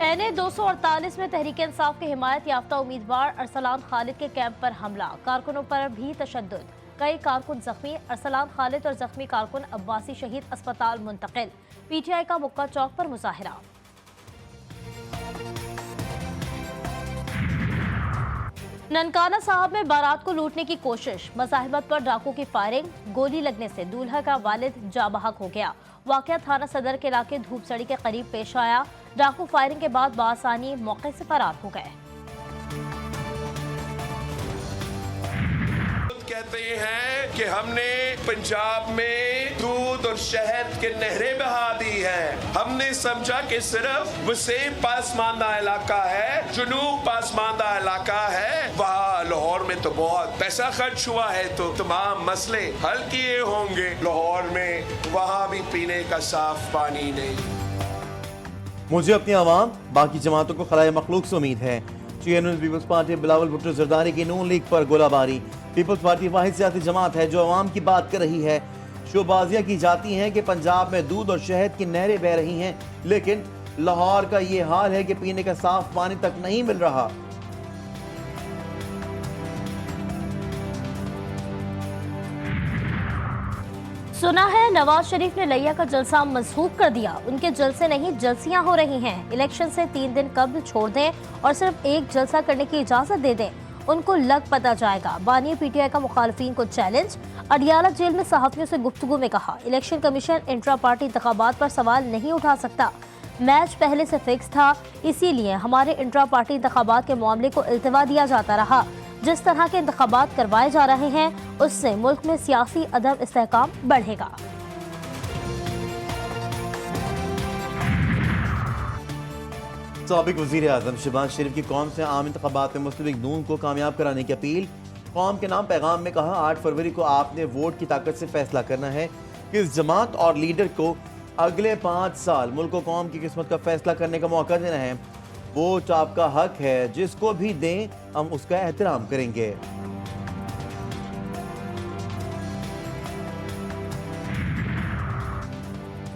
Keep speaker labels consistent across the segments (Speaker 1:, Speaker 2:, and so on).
Speaker 1: NA 248 में तहरीक इंसाफ के हिमायत याफ्ता उम्मीदवार अरसलान खालिद के कैंप पर हमला, कारकुनों पर भी तशद्दुद, कई कारकुन जख्मी, अरसलान खालिद और जख्मी कारकुन अब्बासी शहीद अस्पताल मुंतकिल। PTI का मुक्का चौक पर मुजाहिरा। ननकाना साहब में बारात को लूटने की कोशिश, मज़ाहिमत पर डाकू की फायरिंग, गोली लगने से दूल्हा का वालिद जाबहक हो गया। वाक़या थाना सदर के इलाके धूपसड़ी के करीब पेश आया। डाकू फायरिंग के बाद बासानी मौके से फरार हो गए।
Speaker 2: कहते हैं कि हमने पंजाब में दूध और शहद के नहरें बहा दी हैं। हमने समझा कि सिर्फ वसीम पासमानदा इलाका है, जुनूब पासमानदा इलाका है, वहाँ लाहौर में तो बहुत पैसा खर्च हुआ है तो तमाम मसले हल किए होंगे। लाहौर में वहाँ भी पीने का साफ पानी नहीं।
Speaker 3: मुझे अपनी आवाम बाकी जमातों को खलाए मखलूक से उम्मीद है। चेयरमैन पीपल्स पार्टी बिलावल भुट्टो जरदारी की नून लीग पर गोलाबारी। पीपल्स पार्टी वाहिद सियासी जमात है जो अवाम की बात कर रही है। शोबाजियाँ की जाती हैं कि पंजाब में दूध और शहद की नहरें बह रही हैं, लेकिन लाहौर का ये हाल है कि पीने का साफ पानी तक नहीं मिल रहा।
Speaker 1: सुना है नवाज शरीफ ने लिया का जलसा मंसूख कर दिया। उनके जलसे नहीं जलसियां हो रही हैं। इलेक्शन से 3 दिन कब्ल छोड़ दें और सिर्फ एक जलसा करने की इजाजत दे दें, उनको लग पता जाएगा। बानी PTI का मुखालफिन को चैलेंज। अडियाला जेल में सहाफियों से गुफ्तगू में कहा, इलेक्शन कमीशन इंट्रा पार्टी इंतखाबात पर सवाल नहीं उठा सकता। मैच पहले से फिक्स था, इसीलिए हमारे इंट्रा पार्टी इंतखाबात के मामले को इल्तिवा दिया जाता रहा। जिस तरह के इंतखाबात करवाए जा रहे हैं उससे मुल्क में सियासी अदम इस्तेहकाम बढ़ेगा।
Speaker 3: साबिक वज़ीर आज़म शहबाज शरीफ की कौम से आम इंतखाबात में मुस्लिम लीग नून को कामयाब कराने की अपील। कौम के नाम पैगाम में कहा, 8 फरवरी को आपने वोट की ताकत से फैसला करना है कि इस जमात और लीडर को अगले 5 साल मुल्क और कौम की किस्मत का फैसला करने का मौका देना है। वोट आपका हक है, जिसको भी दें हम उसका एहतराम करेंगे।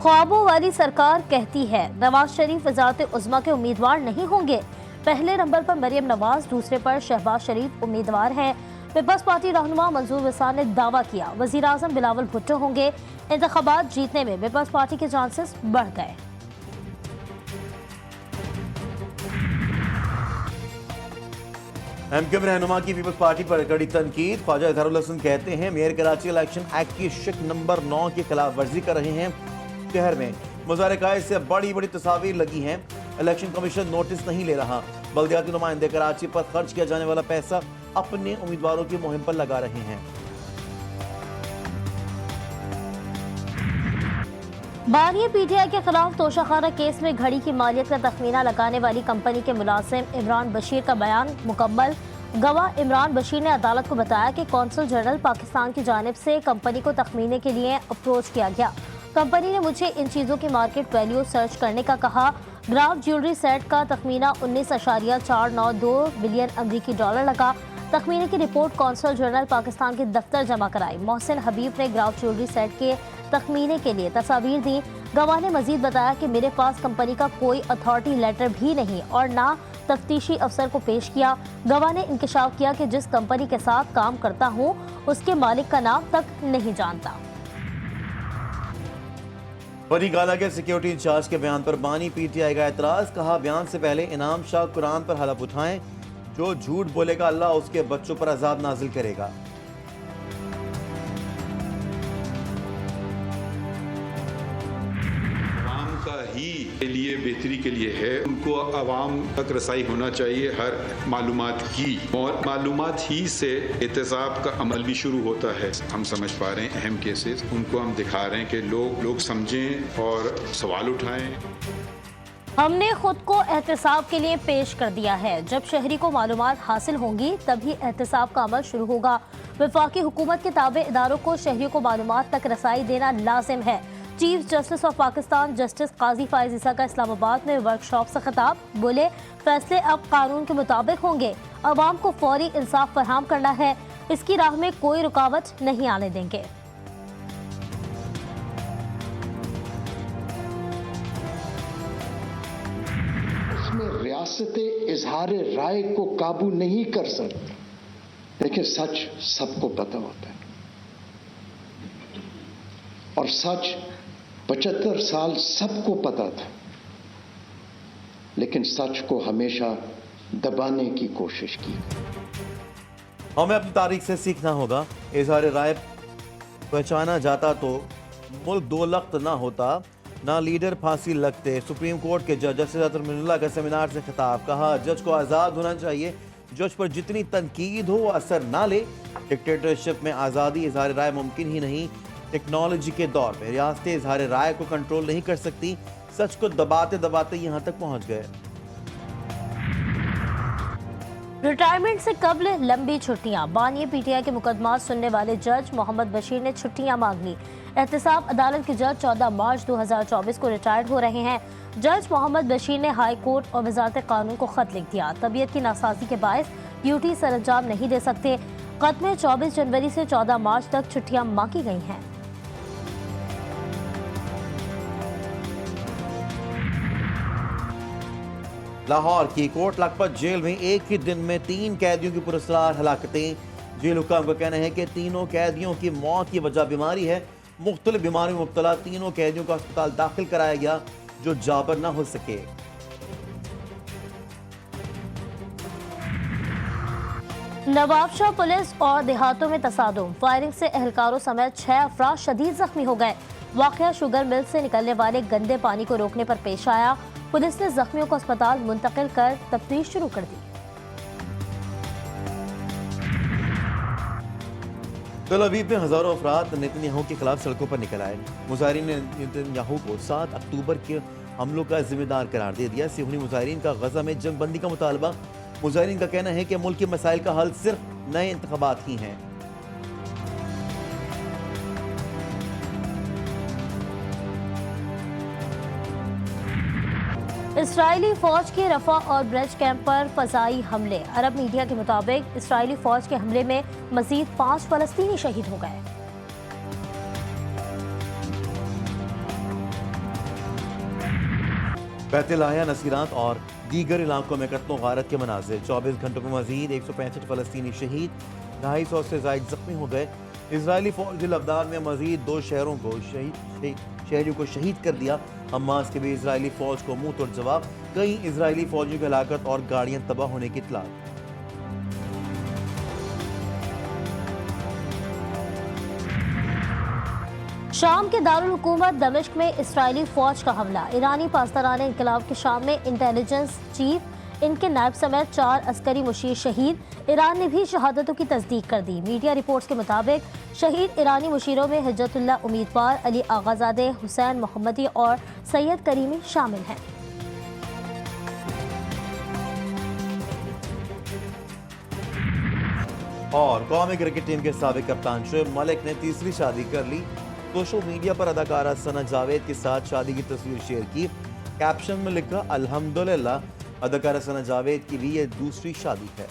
Speaker 1: ख्वाबों वाली सरकार कहती है नवाज शरीफ वज़ारत उज़्मा के उम्मीदवार नहीं होंगे। पहले नंबर पर मरियम नवाज, दूसरे पर शहबाज शरीफ उम्मीदवार हैं। पीपल्स पार्टी रहनुमा मंजूर वसार ने दावा किया वज़ीर आज़म बिलावल भुट्टो होंगे। इंतखाबात जीतने में पीपल्स पार्टी के चांसेस बढ़ गए।
Speaker 3: MKM रहनुमा की पीपल्स पार्टी पर कड़ी तनकीद। ख्वाजा इजहारुल हसन कहते हैं मेयर कराची इलेक्शन एक्ट की शिक नंबर 9 की खिलाफ वर्जी कर रहे हैं। शहर में मुजाहरे से बड़ी बड़ी तस्वीर लगी हैं। इलेक्शन कमीशन नोटिस नहीं ले रहा। बल्दियाती नुमाइंदे कराची पर खर्च किया जाने वाला पैसा अपने उम्मीदवारों की मुहिम पर लगा रहे हैं।
Speaker 1: बानी PTI के खिलाफ तोशाखाना केस में घड़ी की मालियत का तखमीना लगाने वाली कंपनी के मुलाजिम इमरान बशीर का बयान मुकम्मल। गवाह इमरान बशीर ने अदालत को बताया कि कौंसल जनरल पाकिस्तान की जानिब से कंपनी को तखमीने के लिए अप्रोच किया गया। कंपनी ने मुझे इन चीज़ों की मार्केट वैल्यू सर्च करने का कहा। ग्राफ ज्वेलरी सेट का तखमीना 19.492 बिलियन अमरीकी डॉलर लगा। तखमीने की रिपोर्ट कौंसल जनरल पाकिस्तान के दफ्तर जमा कराई। मोहसिन हबीब ने ग्राफ ज्वेलरी सेट के तखमीने के लिए तस्वीर दी। गवाह ने मजीद बताया कि मेरे पास कंपनी का कोई अथॉरिटी लेटर भी नहीं और ना तफ्तीशी अफसर को पेश किया। गवाह ने इंकशाफ किया कि जिस कंपनी के साथ काम करता हूँ उसके मालिक का नाम तक नहीं जानता।
Speaker 3: बड़ी गाला के सिक्योरिटी इंचार्ज के बयान पर बानी PTI का एतराज। कहा, बयान से पहले इनाम शाह कुरान पर हलफ उठाएं, जो झूठ बोलेगा अल्लाह उसके बच्चों पर अजाब नाजिल करेगा।
Speaker 4: ही के लिए बेहतरी के लिए है, उनको आवाम तक रसाई होना चाहिए हर मालूमात की, और मालूमात ही से एहतसाब का अमल भी शुरू होता है। हम समझ पा रहे हैं अहम केसेस, उनको हम दिखा रहे हैं कि लोग समझें और सवाल उठाएं।
Speaker 1: हमने खुद को एहतसाब के लिए पेश कर दिया है। जब शहरी को मालूमात हासिल होंगी तभी एहतसाब का अमल शुरू होगा। वफाकी हुकूमत के ताबे इदारों को शहरियों को मालूमात तक रसाई देना लाजिम है। Chief justice of Pakistan justice Qazi Faez Isa का इस्लामाबाद में वर्कशॉप से खिताब। बोले, फैसले अब कानून के मुताबिक होंगे। अवाम को फौरी इंसाफ फराहम करना है, इसकी राह में कोई रुकावट नहीं आने देंगे।
Speaker 5: उसमें रियासत इजहार राय को काबू नहीं कर सकती, लेकिन सच सबको पता होता है और सच 75 साल सबको पता था, लेकिन सच को हमेशा दबाने की कोशिश की।
Speaker 3: हमें अपनी तारीख से सीखना होगा। इजहार राय पहचाना जाता तो मुल्क दो लख्त ना होता, ना लीडर फांसी लगते। सुप्रीम कोर्ट के जज जस्टिस अतर मिनुल्लाह का सेमिनार से खिताब, कहा जज को आज़ाद होना चाहिए, जज पर जितनी तनकीद हो वो असर ना ले। डिक्टेटरशिप में आज़ादी इजहार राय मुमकिन ही नहीं। टेक्नोलॉजी के दौर में रियासतें इजहार राय को कंट्रोल नहीं कर सकती। सच को दबाते दबाते यहाँ तक पहुँच गए।
Speaker 1: रिटायरमेंट से कब्ल लंबी छुट्टियां, बानिए पीटीआई के मुकदमा सुनने वाले जज मोहम्मद बशीर ने छुट्टियां मांग ली। एहतसाब अदालत के जज 14 मार्च 2024 को रिटायर्ड हो रहे हैं। जज मोहम्मद बशीर ने हाई कोर्ट और वजारत कानून को खत लिख दिया। तबीयत की नासाजी के बायस ड्यूटी सरअंजाम नहीं दे सकते। खत में 24 जनवरी से 14 मार्च तक छुट्टियां मांगी गई हैं।
Speaker 3: लाहौर की कोट लखपत जेल में एक ही दिन में 3 कैदियों की पुरस्कार हलाकतें। जेल हुक्म का कहना है कि तीनों कैदियों की मौत की वजह बीमारी है। मुख्तलिफ बीमारी में मुब्तला तीनों कैदियों को अस्पताल दाखिल कराया गया जो जाबर न हो सके।
Speaker 1: नवाबशाह पुलिस और देहातों में तसादुम, फायरिंग से एहलकारों समेत 6 अफराद शदीद जख्मी हो गए। वाकया शुगर मिल से निकलने वाले गंदे पानी को रोकने पर पेश आया। पुलिस ने जख्मियों को अस्पताल मुंतकिल कर तफ्तीश शुरू कर दी।
Speaker 3: तल अवीव में हजारों अफराद नेतन्याहू के खिलाफ सड़कों पर निकल आए। मुजाहिरीन ने नेतन्याहू को 7 अक्टूबर के हमलों का जिम्मेदार करार दे दिया। सिहूनी मुजाहिरीन का गजा में जंगबंदी का मुतालबा। मुजाहिरीन का कहना है कि मुल्क के मसाइल का हल सिर्फ नए इंतखाबात ही हैं।
Speaker 1: इसराइली फौज के रफा और ब्रज कैंप पर फजाई हमले। अरब मीडिया के मुताबिक इसराइली फौज के हमले में मजीद 5 फलस्तीनी शहीद हो गए।
Speaker 3: बैतलाया, नसीरात और दीगर इलाकों में कत्लो गारत के मनाजिर। 24 घंटों में मजीद 165 फलस्तीनी शहीद, 250 से जायद जख्मी हो गए। इसराइली फौज ने लबनान में मजीद 2 शहरियों को शहीद कर दिया। हमास के भी इसराइली फौज को मुंह तोड़ जवाब। कई इसराइली फौजियों की हलाकत और गाड़ियां तबाह होने की इत्तला।
Speaker 1: शाम के दारुल हुकूमत दमिश्क में इसराइली फौज का हमला। ईरानी पासदारान इंकलाब के शाम में इंटेलिजेंस चीफ, इनके नायब समेत 4 अस्करी मुशीर शहीद। ईरान ने भी शहादतों की तस्दीक कर दी। मीडिया रिपोर्ट्स के मुताबिक शहीद ईरानी मुशीरों में हिज्जतुल्लाह उम्मीदवार, अली आगाजादे, हुसैन मोहम्मदी और सैयद करीमी शामिल हैं।
Speaker 3: और कौमी क्रिकेट टीम के साबिक कप्तान शुएब मलिक ने तीसरी शादी कर ली। सोशल मीडिया पर अदाकारा सना जावेद के साथ शादी की तस्वीर शेयर की। कैप्शन में लिखा, अल्हम्दुलिल्लाह, अदाकारा सना जावेद की भी ये दूसरी शादी है।